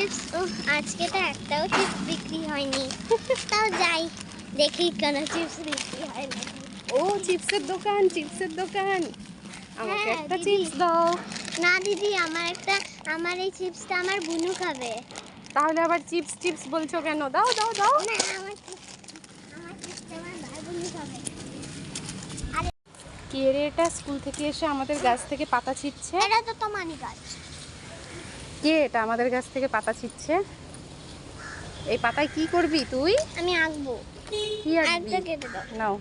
Chips আজকে তো একটাও চিপস বিক্রি হয়নি। তাও যাই দেখি কেন চিপস বিক্রি হয় না। ও চিপসের দোকান, চিপসের দোকান, আমাকে হ্যাঁ, একটা দিদি। চিপস দাও। না দিদি, আমার এই চিপসটা আমার বুনু খাবে। তাহলে আবার চিপস চিপস বলছো কেন? দাও দাও দাও। না, আমার চিপসটা আমার ভাই বুনু খাবে। কে রে এটা স্কুল থেকে এসে আমাদের গাছ থেকে পাতা ছিঁড়ছে? এটা তো তোমারই গাছ। কে এটা আমাদের গাছ থেকে পাতা ছিঁড়ছে? এই পাতায় কি করবি তুই? আমি আঁকবো। কি আঁকবি? একটা কেটে দাও। নাও,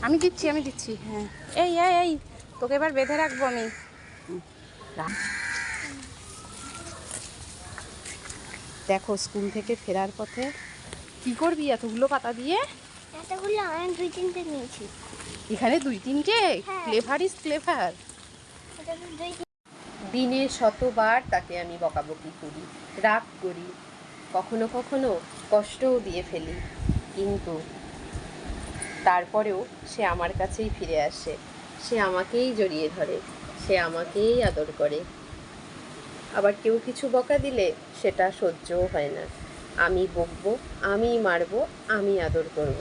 আমি দিচ্ছি। হ্যাঁ, এই এই এই তোকে এবার বেঁধে রাখবো আমি। দেখো স্কুল থেকে ফেরার পথে কি করবি এতগুলো পাতা দিয়ে? এতগুলো আমি 2-3টে নিয়েছি। এখানে 2-3টে? হ্যাঁ। Clever is clever. এটা তো 2 দিনে শতবার তাকে আমি বকাবকি করি, রাগ করি, কখনো কখনো কষ্টও দিয়ে ফেলি, কিন্তু তারপরেও সে আমার কাছেই ফিরে আসে। সে আমাকেই জড়িয়ে ধরে, সে আমাকেই আদর করে। আবার কেউ কিছু বকা দিলে সেটা সহ্যও হয় না। আমি বকবো, আমি মারবো, আমি আদর করব।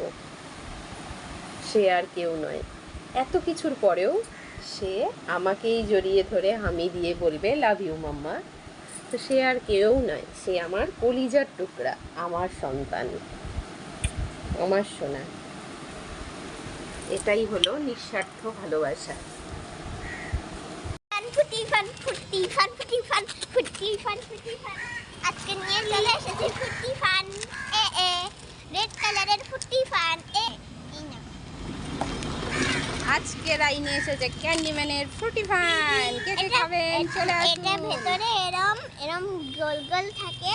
সে আর কেউ নয়। এত কিছুর পরেও সে আমাকেই জড়িয়ে ধরে হামি দিয়ে বলবে লাভ ইউ মাম্মা। তো সে আর কেউ নয়, সে আমার কলিজার টুকরা, আমার সন্তান, আমার সোনা। এটাই হলো নিঃস্বার্থ ভালোবাসা। আজকে নিয়ে চলে এসেছি ফুটি ফান। রেড কালারের ফুটি ফান। আজকে রাইনে এসেছে ক্যান্ডিম্যানের ফ্রুটি ফান। কে কে খাবেন চলে আসুন। এটা ভেতরে এরম গোল গোল থাকে।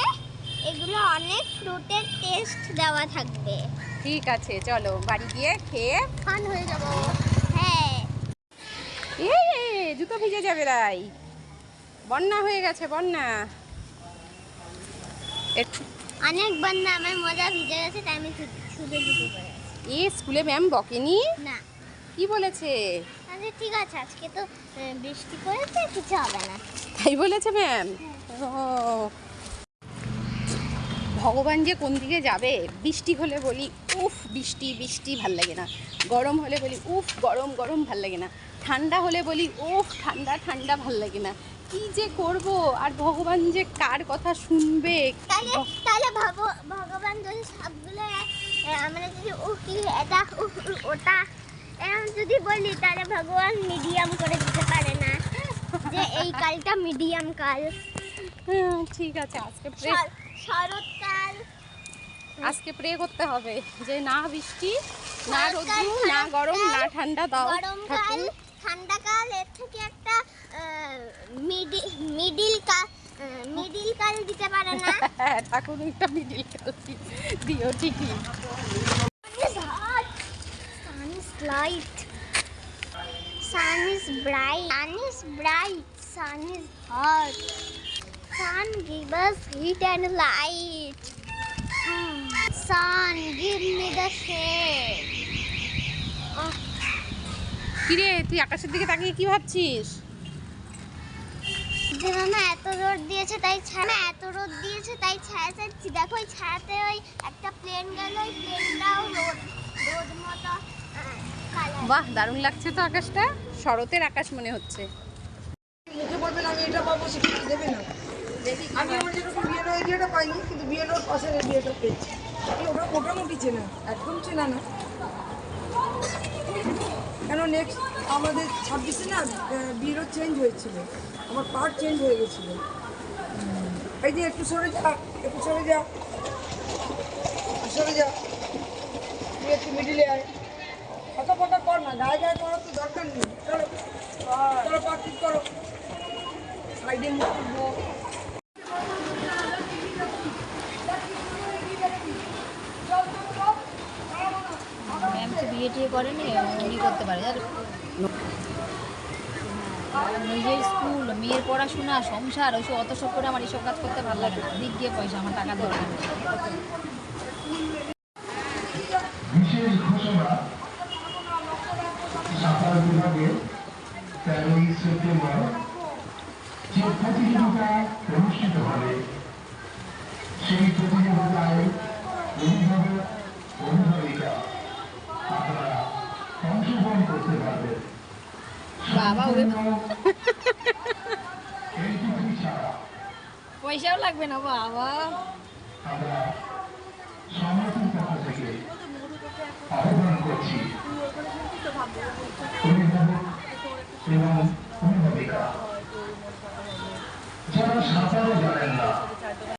এগুলো অনেক ফ্রুটের টেস্ট দেওয়া থাকবে। ঠিক আছে, চলো বাড়ি গিয়ে খেয়ে ফান হয়ে যাব। হ্যাঁ, জুতো ভিজে যাবে রাই, বন্যা হয়ে গেছে, বন্যা। অনেক বন্যা, আমার মজা ভিজে গেছে, তাই আমি শুধু জুতো পরে আছি। স্কুলে ম্যাম বকেনি? না। কি বলেছে? আচ্ছা ঠিক আছে, আজকে তো বৃষ্টি পড়েছে, কিছু হবে না। তাই বলেছে ম্যাম? ও ভগবান যে কোন দিকে যাবে। বৃষ্টি হলে বলি উফ বৃষ্টি বৃষ্টি ভাল লাগে না, গরম হলে বলি উফ গরম গরম ভাল লাগে না, ঠান্ডা হলে বলি উফ ঠান্ডা ঠান্ডা ভাল লাগে না। কি যে করব, আর ভগবান যে কার কথা শুনবে। তাহলে ভগবান যদি সবগুলো আমরা যদি কি এটা ওটা এরকম যদি বলি, তাহলে ভগবান মিডিয়াম করে দিতে পারে না, যে এই কালটা মিডিয়াম কাল। ঠিক আছে, আজকে শরৎকাল, আজকে প্রে করতে হবে যে না বৃষ্টি, না রোদ্দুর, না গরম, না ঠান্ডা দাও। গরমকাল, ঠান্ডাকাল, এর থেকে একটা মিডিল কাল দিতে পারে না। ঠাকুর একটা মিডিল কাল দিও ঠিকই। Sun is light. Sun is bright. Sun is bright. Sun is hot. Sun give us heat and light. Sun give me the shade. কিরে তুই আকাশের দিকে তাকিয়ে কি ভাবছিস? যে মামা এত রোদ দিয়েছে তাই ছায়া চাচ্ছি। দেখো ওই ছায়াতে ওই একটা প্লেন গেল, ওই প্লেনটাও রোদ মতো কালার। বাহ, দারুণ লাগছে তো আকাশটা, শরতের আকাশ মনে হচ্ছে। মুখে বলবেন আমি এটা পাবো, সেটা দেবে না। আমি আমার যেরকম বিয়ের আইডিয়াটা পাইনি, কিন্তু বিয়ের পাশের আইডিয়াটা পেয়েছি। ওটা মোটামুটি চেনা, একদম চেনা না। কেন নেক্সট আমাদের 26-এ না বিয়েরও চেঞ্জ হয়েছিল, আমার পার্ট চেঞ্জ হয়ে গেছিল। এই যে একটু সরে যা, একটু সরে যা, সরে যা, তুই একটু মিডিলে আয়। ফাঁকা ফাঁকা কর না, গায়ে গায়ে করার তো দরকার নেই। চলো চলো পার্ট ঠিক করো, সাইডে মুখ করবো। ম্যাম তো বিয়ে টিয়ে করেনি, উনি করতে পারে। নিজের স্কুল, মেয়ের পড়াশোনা, সংসার, ওইসব অত সব করে আমার এইসব কাজ করতে ভালো লাগে না। দিক গিয়ে পয়সা, আমার টাকা দরকার নেই। বিশেষ ঘোষণা, সাঁতার বিভাগে 13ই সেপ্টেম্বর যে প্রতিযোগিতা অনুষ্ঠিত হবে সেই প্রতিযোগিতায় অভিভাবক অভিভাবিকা আপনারা অংশগ্রহণ করতে পারবেন। বাবা ওরে এইটুকু ছাড়া পয়সাও লাগবে না বাবা। আমরা সমিতির পক্ষ থেকে আহ্বান করছি অভিভাবক এবং